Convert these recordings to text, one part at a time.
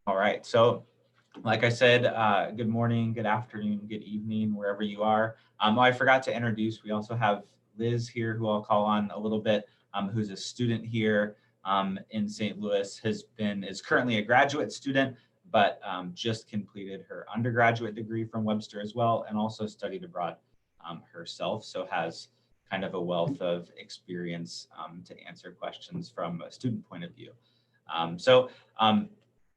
All right. So, like I said, good morning, good afternoon, good evening, wherever you are. I forgot to introduce, we also have Liz here, who I'll call on a little bit, who's a student here in St. Louis, is currently a graduate student, but just completed her undergraduate degree from Webster as well, and also studied abroad herself. So has kind of a wealth of experience to answer questions from a student point of view. So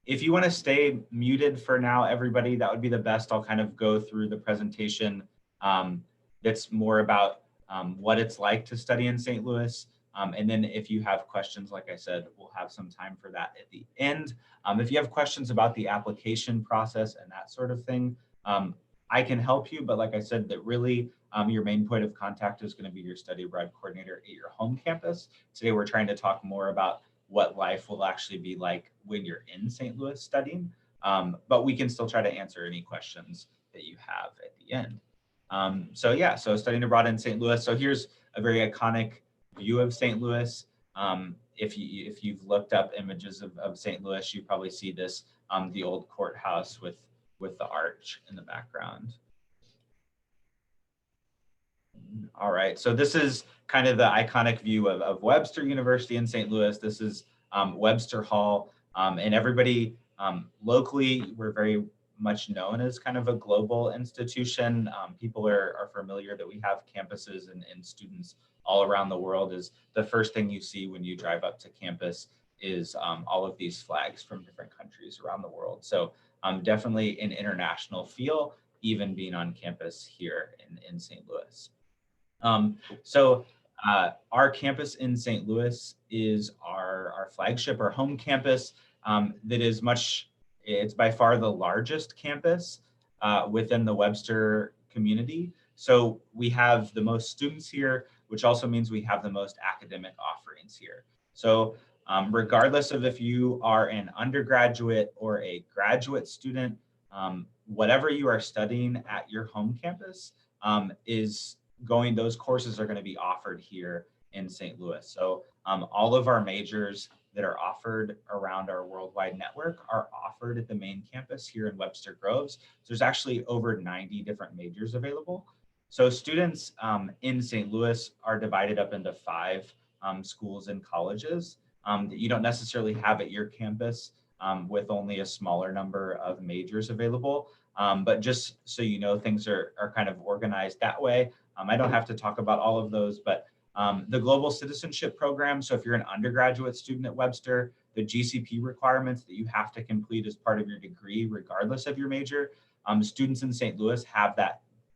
if you want to stay muted for now, everybody, that would be the best. I'll kind of go through the presentation that's more about what it's like to study in St. Louis. And then if you have questions, like I said, we'll have some time for that at the end. If you have questions about the application process and that sort of thing, I can help you. But like I said, that really your main point of contact is going to be your study abroad coordinator at your home campus. Today, we're trying to talk more about what life will actually be like when you're in St. Louis studying. But we can still try to answer any questions that you have at the end. So studying abroad in St. Louis. So here's a very iconic view of St. Louis. If you've looked up images of St. Louis, you probably see this, the old courthouse with the arch in the background. All right, so this is kind of the iconic view of Webster University in St. Louis. This is Webster Hall, and everybody locally, we're very much known as kind of a global institution. People are familiar that we have campuses and students all around the world. Is the first thing you see when you drive up to campus is all of these flags from different countries around the world. So definitely an international feel, even being on campus here in St. Louis. Our campus in St. Louis is our flagship, our home campus. It's by far the largest campus within the Webster community. So we have the most students here, which also means we have the most academic offerings here. So regardless of if you are an undergraduate or a graduate student, whatever you are studying at your home campus those courses are going to be offered here in St. Louis. So all of our majors that are offered around our worldwide network are offered at the main campus here in Webster Groves. So there's actually over 90 different majors available. So students in St. Louis are divided up into 5 schools and colleges that you don't necessarily have at your campus with only a smaller number of majors available. But just so you know, things are kind of organized that way. I don't have to talk about all of those, but the Global Citizenship Program, so if you're an undergraduate student at Webster, the GCP requirements that you have to complete as part of your degree, regardless of your major, students in St. Louis have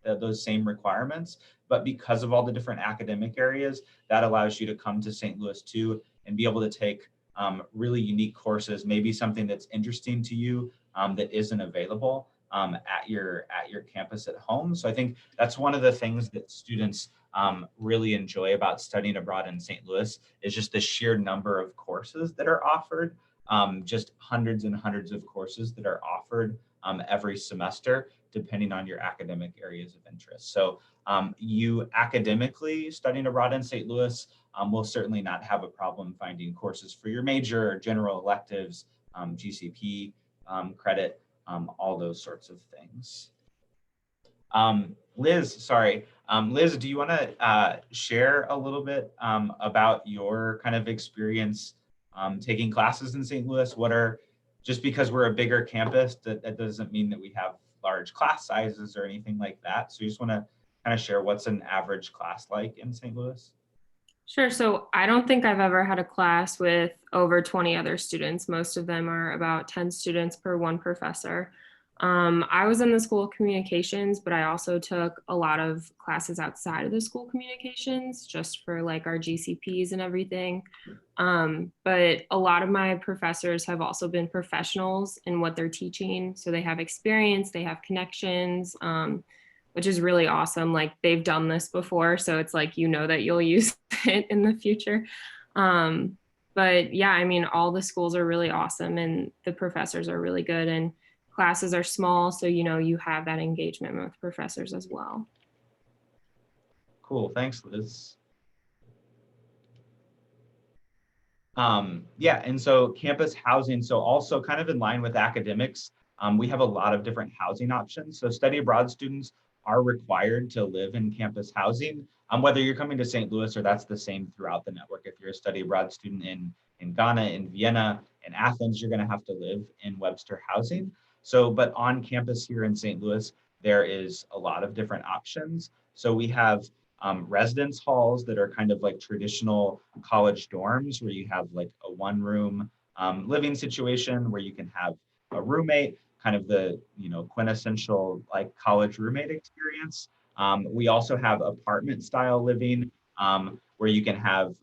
those same requirements. But because of all the different academic areas, that allows you to come to St. Louis too and be able to take really unique courses, maybe something that's interesting to you that isn't available at your campus at home. So I think that's one of the things that students really enjoy about studying abroad in St. Louis is just the sheer number of courses that are offered, just hundreds and hundreds of courses that are offered every semester, depending on your academic areas of interest. So you academically studying abroad in St. Louis will certainly not have a problem finding courses for your major, general electives, GCP credit, all those sorts of things. Liz, do you want to share a little bit about your kind of experience taking classes in St. Louis? Just because we're a bigger campus, that doesn't mean that we have large class sizes or anything like that. So you just want to kind of share what's an average class like in St. Louis? Sure. So I don't think I've ever had a class with over 20 other students. Most of them are about 10 students per one professor. I was in the School of Communications, but I also took a lot of classes outside of the School of Communications just for like our GCPs and everything. But a lot of my professors have also been professionals in what they're teaching. So they have experience, they have connections. Which is really awesome. Like they've done this before, so it's like that you'll use it in the future. But yeah, I mean, all the schools are really awesome, and the professors are really good, and classes are small, so you have that engagement with professors as well. Cool, thanks, Liz. Yeah, and so campus housing, so also kind of in line with academics, we have a lot of different housing options. So study abroad students are required to live in campus housing, whether you're coming to St. Louis or that's the same throughout the network. If you're a study abroad student in Ghana, in Vienna, in Athens, you're gonna have to live in Webster housing. So, but on campus here in St. Louis, there is a lot of different options. So we have residence halls that are kind of like traditional college dorms where you have like a one room living situation where you can have a roommate, kind of the quintessential like college roommate experience. We also have apartment style living where you can have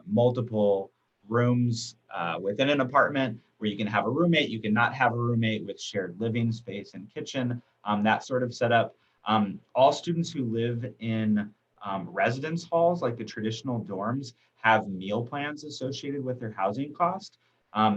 multiple rooms within an apartment where you can have a roommate, you can not have a roommate with shared living space and kitchen, that sort of setup. All students who live in residence halls, like the traditional dorms, have meal plans associated with their housing cost.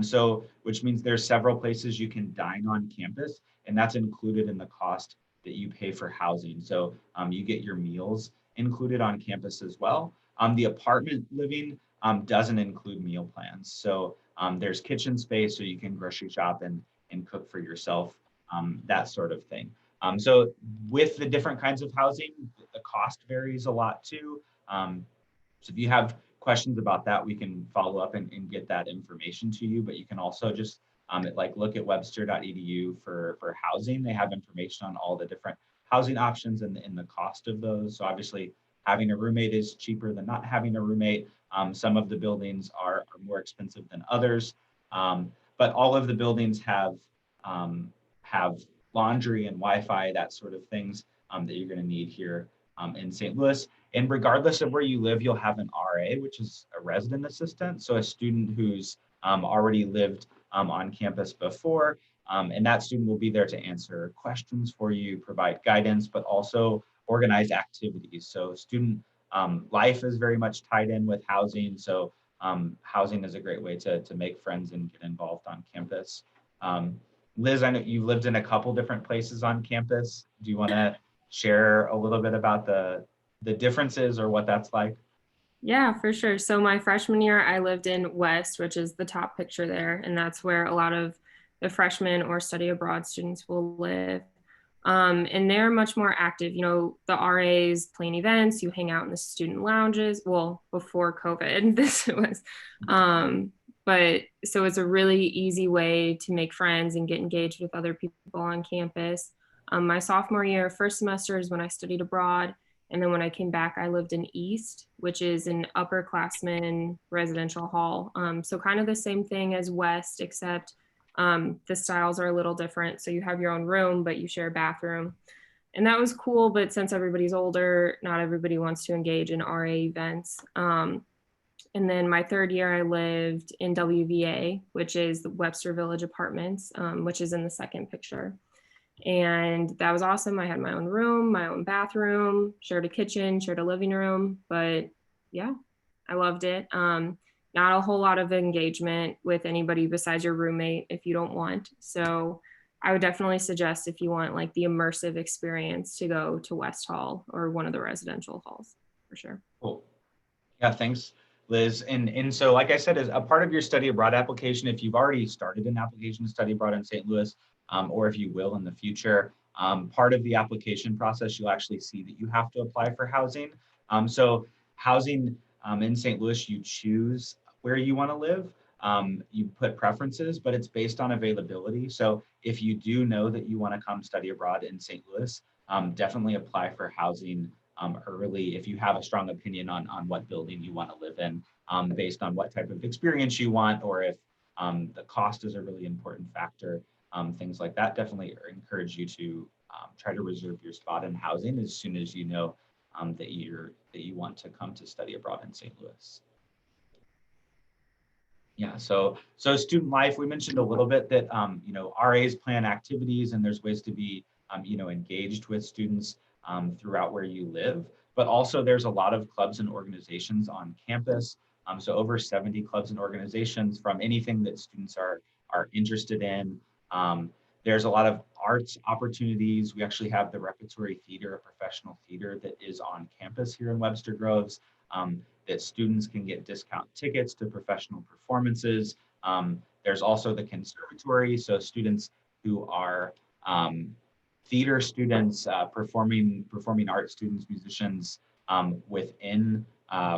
So, which means there's several places you can dine on campus, and that's included in the cost that you pay for housing. So, you get your meals included on campus as well. The apartment living doesn't include meal plans. So, there's kitchen space so you can grocery shop and cook for yourself, that sort of thing. So with the different kinds of housing, the cost varies a lot too. So if you have questions about that, we can follow up and get that information to you, but you can also just look at webster.edu for housing. They have information on all the different housing options and the cost of those. So obviously having a roommate is cheaper than not having a roommate. Some of the buildings are more expensive than others, but all of the buildings have laundry and Wi-Fi, that sort of things that you're going to need here in St. Louis. And regardless of where you live, you'll have an RA, which is a resident assistant. So a student who's already lived on campus before, and that student will be there to answer questions for you, provide guidance, but also organize activities. So student life is very much tied in with housing. So housing is a great way to make friends and get involved on campus. Um, Liz, I know you've lived in a couple different places on campus. Do you want to share a little bit about the differences or what that's like? Yeah, for sure. So my freshman year, I lived in West, which is the top picture there, and that's where a lot of the freshmen or study abroad students will live. And they're much more active. You know, the RAs plan events, you hang out in the student lounges. Well, before COVID, this was. But so it's a really easy way to make friends and get engaged with other people on campus. My sophomore year, first semester is when I studied abroad. And then when I came back, I lived in East, which is an upperclassmen residential hall. So kind of the same thing as West, except the styles are a little different. So you have your own room, but you share a bathroom. And that was cool. But since everybody's older, not everybody wants to engage in RA events. And then my third year, I lived in WVA, which is the Webster Village Apartments, which is in the second picture. And that was awesome. I had my own room, my own bathroom, shared a kitchen, shared a living room. But yeah, I loved it. Not a whole lot of engagement with anybody besides your roommate if you don't want. So I would definitely suggest if you want like the immersive experience to go to West Hall or one of the residential halls for sure. Cool. Yeah, thanks, Liz. And so, like I said, as a part of your study abroad application, if you've already started an application to study abroad in St. Louis, or if you will in the future, part of the application process, you'll actually see that you have to apply for housing. So housing in St. Louis, you choose where you want to live. You put preferences, but it's based on availability. So if you do know that you want to come study abroad in St. Louis, definitely apply for housing early if you have a strong opinion on what building you want to live in, based on what type of experience you want, or if the cost is a really important factor, things like that. Definitely encourage you to try to reserve your spot in housing as soon as you know that you want to come to study abroad in St. Louis. Yeah, so student life, we mentioned a little bit that RAs plan activities and there's ways to be engaged with students throughout where you live, but also there's a lot of clubs and organizations on campus. So over 70 clubs and organizations from anything that students are interested in. There's a lot of arts opportunities. We actually have the Repertory Theater, a professional theater that is on campus here in Webster Groves. that students can get discount tickets to professional performances. There's also the conservatory, so students who are theater students, performing arts students, musicians within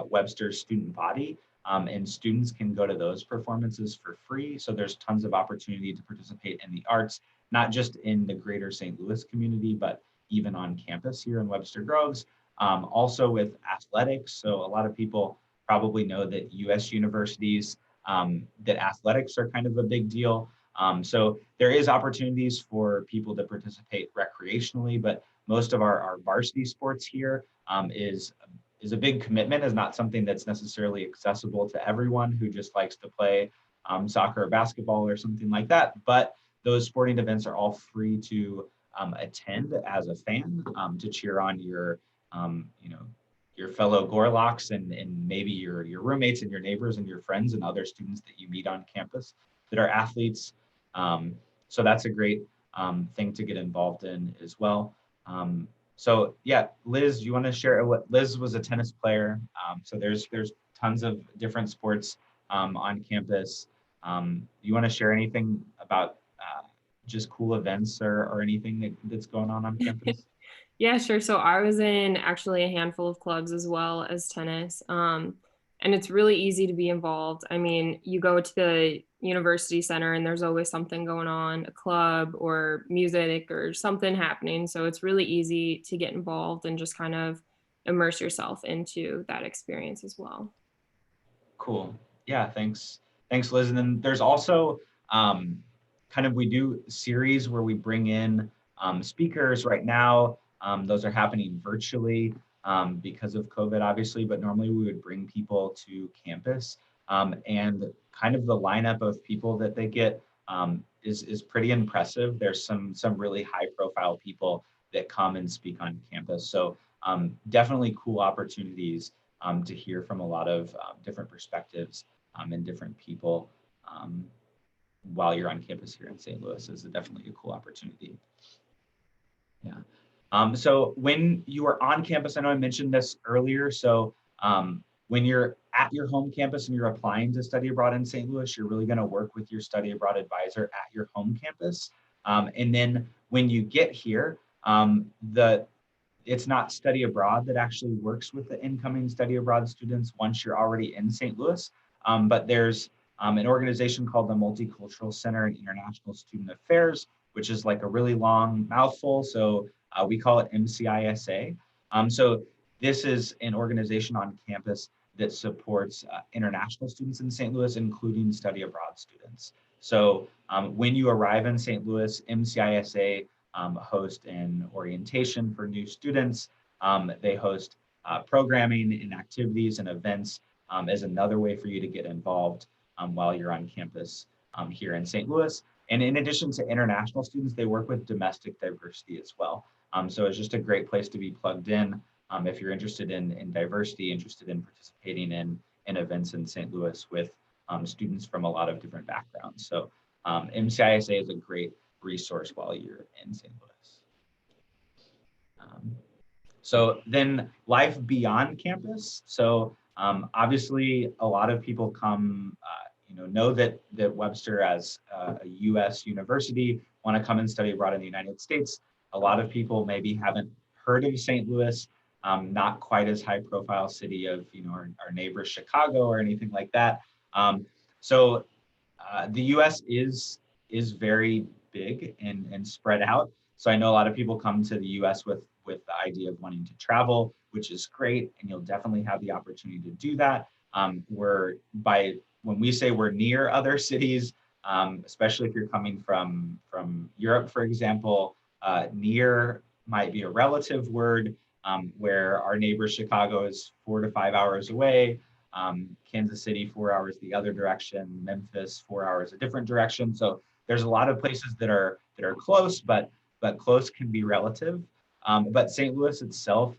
Webster's student body. And students can go to those performances for free. So there's tons of opportunity to participate in the arts, not just in the greater St. Louis community, but even on campus here in Webster Groves. Also with athletics. So a lot of people probably know that US universities, that athletics are kind of a big deal. So there is opportunities for people to participate recreationally, but most of our varsity sports here is a big commitment, is not something that's necessarily accessible to everyone who just likes to play soccer or basketball or something like that. But those sporting events are all free to attend as a fan, to cheer on your, you know, your fellow Gorlocks and maybe your roommates and your neighbors and your friends and other students that you meet on campus that are athletes. So that's a great thing to get involved in as well. So yeah, Liz, you want to share what Liz was a tennis player. So there's tons of different sports on campus. You want to share anything about just cool events or anything that's going on campus? Yeah, sure. So I was in actually a handful of clubs as well as tennis. And it's really easy to be involved. I mean, you go to the university center and there's always something going on, a club or music or something happening. So it's really easy to get involved and just kind of immerse yourself into that experience as well. Cool. Yeah, thanks. Thanks, Liz. And then there's also we do series where we bring in speakers right now. Those are happening virtually because of COVID, obviously, but normally we would bring people to campus. And kind of the lineup of people that they get is pretty impressive. There's some really high profile people that come and speak on campus. So definitely cool opportunities to hear from a lot of different perspectives and different people while you're on campus here in St. Louis is definitely a cool opportunity. Yeah. So when you are on campus, I know I mentioned this earlier. So when you're at your home campus and you're applying to study abroad in St. Louis, you're really going to work with your study abroad advisor at your home campus. And then when you get here, it's not study abroad that actually works with the incoming study abroad students once you're already in St. Louis. But there's an organization called the Multicultural Center in International Student Affairs, which is like a really long mouthful. So we call it MCISA. So this is an organization on campus that supports international students in St. Louis, including study abroad students. So when you arrive in St. Louis, MCISA host an orientation for new students. They host programming and activities and events as another way for you to get involved while you're on campus here in St. Louis. And in addition to international students, they work with domestic diversity as well. So it's just a great place to be plugged in if you're interested in diversity, interested in participating in events in St. Louis with students from a lot of different backgrounds. So MCISA is a great resource while you're in St. Louis. So then life beyond campus. So obviously a lot of people come, know that Webster as a US university want to come and study abroad in the United States. A lot of people maybe haven't heard of St. Louis, not quite as high profile city of, our neighbor Chicago or anything like that. So the US is very big and spread out. So I know a lot of people come to the US with the idea of wanting to travel, which is great, and you'll definitely have the opportunity to do that. When we say we're near other cities, especially if you're coming from Europe, for example, near might be a relative word, where our neighbor Chicago is 4 to 5 hours away. Kansas City, 4 hours the other direction, Memphis, 4 hours a different direction. So there's a lot of places that are close, but close can be relative. But St. Louis itself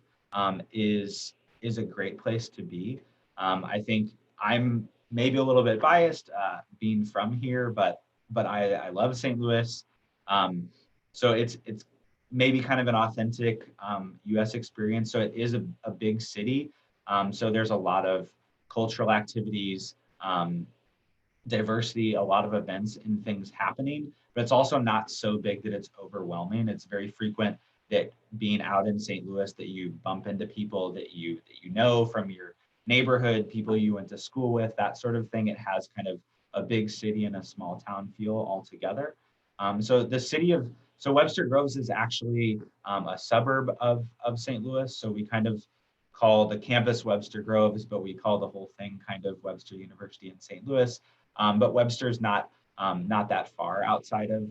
is a great place to be. I think I'm maybe a little bit biased being from here, but I love St. Louis. So it's maybe kind of an authentic US experience. So it is a big city. So there's a lot of cultural activities, diversity, a lot of events and things happening, but it's also not so big that it's overwhelming. It's very frequent that being out in St. Louis that you bump into people that you know from your neighborhood, people you went to school with, that sort of thing. It has kind of a big city and a small town feel altogether. So the city of so Webster Groves is actually a suburb of St. Louis. So we kind of call the campus Webster Groves, but we call the whole thing kind of Webster University in St. Louis. But Webster's not that far outside of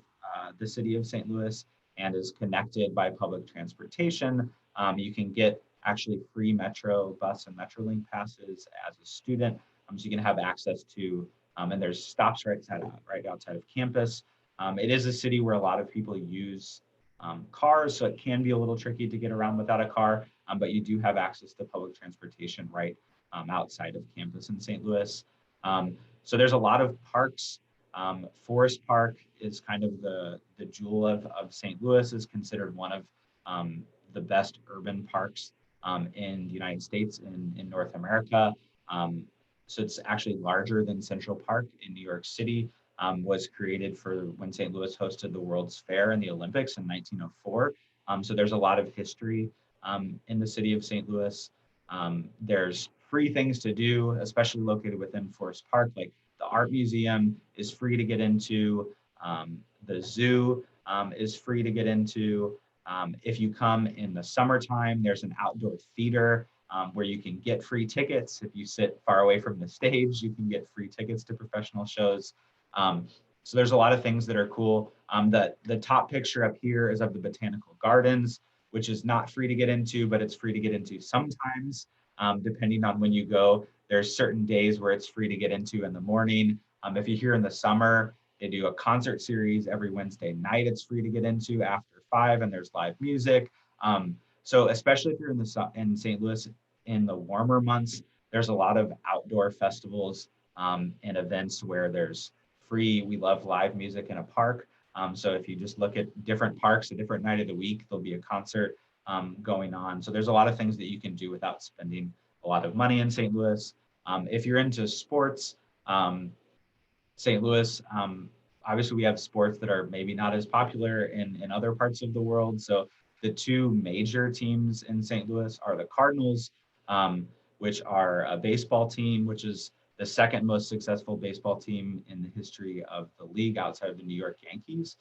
the city of St. Louis and is connected by public transportation. You can get actually free Metro bus and Metrolink passes as a student, so you can have access to, and there's stops right outside of campus. It is a city where a lot of people use cars, so it can be a little tricky to get around without a car, but you do have access to public transportation right outside of campus in St. Louis. So there's a lot of parks. Forest Park is kind of the jewel of St. Louis, is considered one of the best urban parks in the United States, in North America. So it's actually larger than Central Park in New York City, was created for when St. Louis hosted the World's Fair and the Olympics in 1904. So there's a lot of history in the city of St. Louis. There's free things to do, especially located within Forest Park, like the art museum is free to get into. The zoo is free to get into. If you come in the summertime, there's an outdoor theater where you can get free tickets. If you sit far away from the stage, you can get free tickets to professional shows. So there's a lot of things that are cool. The top picture up here is of the Botanical Gardens, which is not free to get into, but it's free to get into sometimes, depending on when you go. There's certain days where it's free to get into in the morning. If you're here in the summer, they do a concert series every Wednesday night. It's free to get into after 5, and there's live music. So especially if you're in St. Louis in the warmer months, there's a lot of outdoor festivals and events where there's free. We love live music in a park. So if you just look at different parks, a different night of the week, there'll be a concert going on. So there's a lot of things that you can do without spending a lot of money in St. Louis. If you're into sports, St. Louis, obviously we have sports that are maybe not as popular in other parts of the world. So the two major teams in St. Louis are the Cardinals, which are a baseball team, which is the second most successful baseball team in the history of the league outside of the New York Yankees.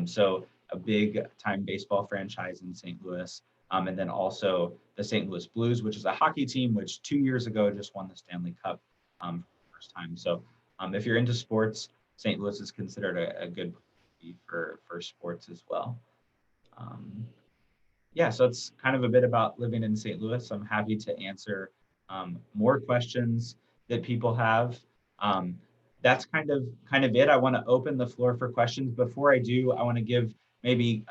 So a big time baseball franchise in St. Louis. And then also the St. Louis Blues, which is a hockey team, which 2 years ago just won the Stanley Cup for the first time. So if you're into sports, St. Louis is considered a good place for sports as well. Yeah, so it's kind of a bit about living in St. Louis. I'm happy to answer more questions that people have. That's kind of it. I want to open the floor for questions. Before I do, I want to give maybe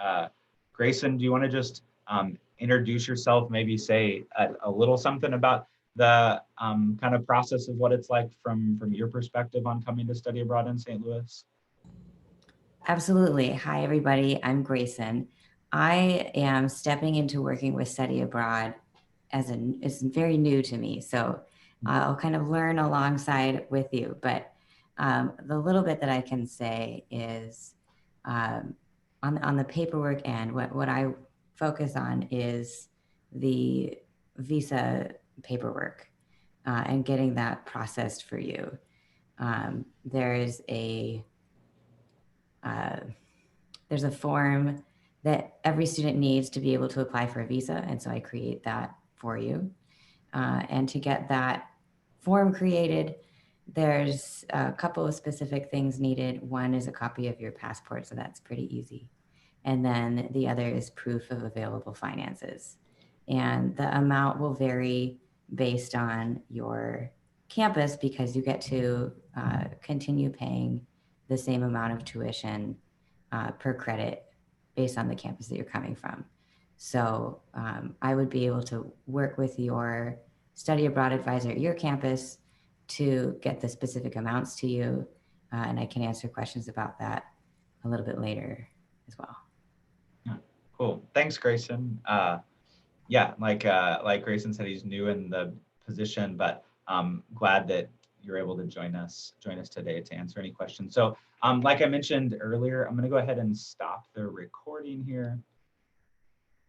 Grayson, do you want to just introduce yourself, maybe say a little something about the kind of process of what it's like from your perspective on coming to study abroad in St. Louis? Absolutely. Hi, everybody. I'm Grayson. I am stepping into working with study abroad it's very new to me. So I'll kind of learn alongside with you. But the little bit that I can say is on the paperwork end, what I focus on is the visa paperwork and getting that processed for you. There's a form that every student needs to be able to apply for a visa. And so I create that for you. And to get that form created, there's a couple of specific things needed. One is a copy of your passport, so that's pretty easy. And then the other is proof of available finances. And the amount will vary based on your campus because you get to continue paying the same amount of tuition per credit based on the campus that you're coming from. So I would be able to work with your study abroad advisor at your campus to get the specific amounts to you. And I can answer questions about that a little bit later as well. Cool. Thanks, Grayson. Yeah, like Grayson said, he's new in the position, but glad that you're able to join us today to answer any questions. So like I mentioned earlier, I'm going to go ahead and stop the recording here.